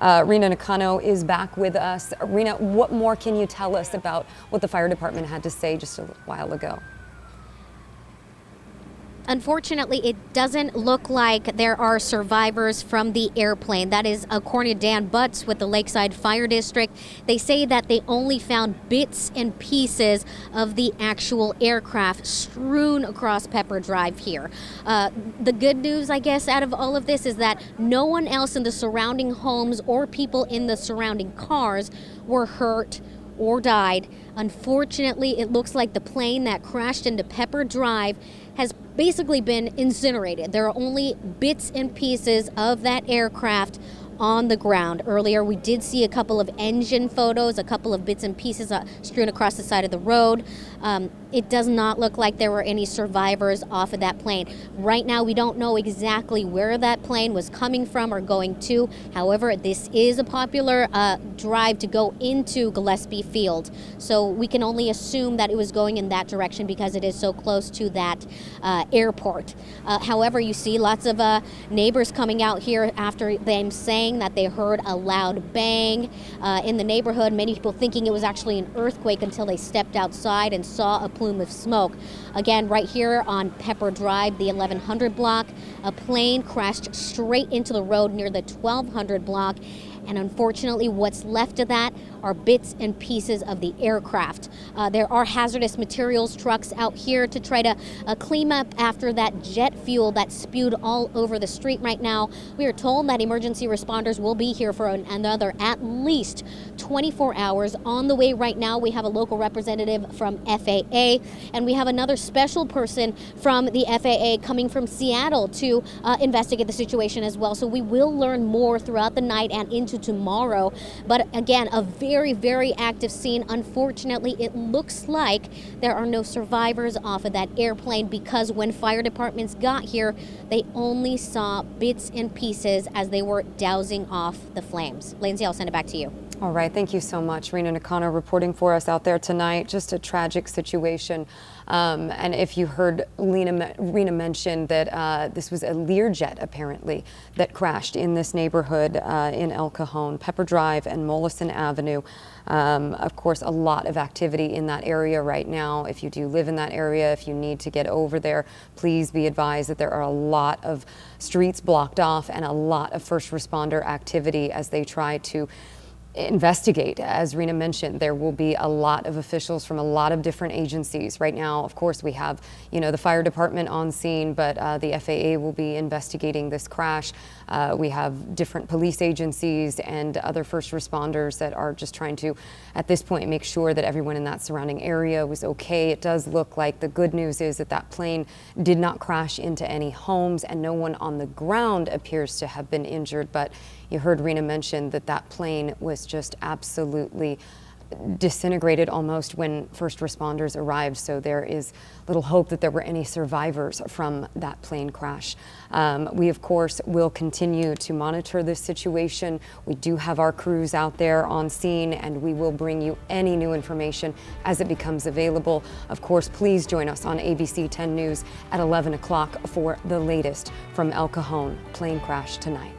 Rena Nakano is back with us. Rena, what more can you tell us about what the fire department had to say just a while ago? Unfortunately, it doesn't look like there are survivors from the airplane. That is according to Dan Butts with the Lakeside Fire District. They say that they only found bits and pieces of the actual aircraft strewn across Pepper Drive here. The good news, I guess, out of all of this is that no one else in the surrounding homes or people in the surrounding cars were hurt or died. Unfortunately, it looks like the plane that crashed into Pepper Drive has basically been incinerated. There are only bits and pieces of that aircraft on the ground. Earlier, we did see a couple of engine photos, a couple of bits and pieces strewn across the side of the road. It does not look like there were any survivors off of that plane. Right now, we don't know exactly where that plane was coming from or going to. However, this is a popular drive to go into Gillespie Field. So we can only assume that it was going in that direction because it is so close to that airport. However, you see lots of neighbors coming out here after them saying that they heard a loud bang in the neighborhood. Many people thinking it was actually an earthquake until they stepped outside and saw a plume of smoke. Again, right here on Pepper Drive, the 1100 block, a plane crashed straight into the road near the 1200 block. And unfortunately, what's left of that are bits and pieces of the aircraft. There are hazardous materials trucks out here to try to clean up after that jet fuel that spewed all over the street right now. We are told that emergency responders will be here for another at least 24 hours. On the way right now, we have a local representative from FAA, and we have another special person from the FAA coming from Seattle to investigate the situation as well. So we will learn more throughout the night and into tomorrow. But again, a very, very active scene. Unfortunately, it looks like there are no survivors off of that airplane because when fire departments got here, they only saw bits and pieces as they were dousing off the flames. Lindsay, I'll send it back to you. All right, thank you so much. Rena Nakano reporting for us out there tonight. Just a tragic situation. And if you heard Rena mention that this was a Learjet, apparently, that crashed in this neighborhood in El Cajon, Pepper Drive and Mollison Avenue. Of course, a lot of activity in that area right now. If you do live in that area, if you need to get over there, please be advised that there are a lot of streets blocked off and a lot of first responder activity as they try to investigate. As Rena mentioned, there will be a lot of officials from a lot of different agencies. Right now, of course, we have, the fire department on scene, but the FAA will be investigating this crash. We have different police agencies and other first responders that are just trying to, at this point, make sure that everyone in that surrounding area was okay. It does look like the good news is that that plane did not crash into any homes and no one on the ground appears to have been injured, but you heard Rena mention that that plane was just absolutely disintegrated almost when first responders arrived. So there is little hope that there were any survivors from that plane crash. We, of course, will continue to monitor this situation. We do have our crews out there on scene, and we will bring you any new information as it becomes available. Of course, please join us on ABC 10 News at 11 o'clock for the latest from El Cajon plane crash tonight.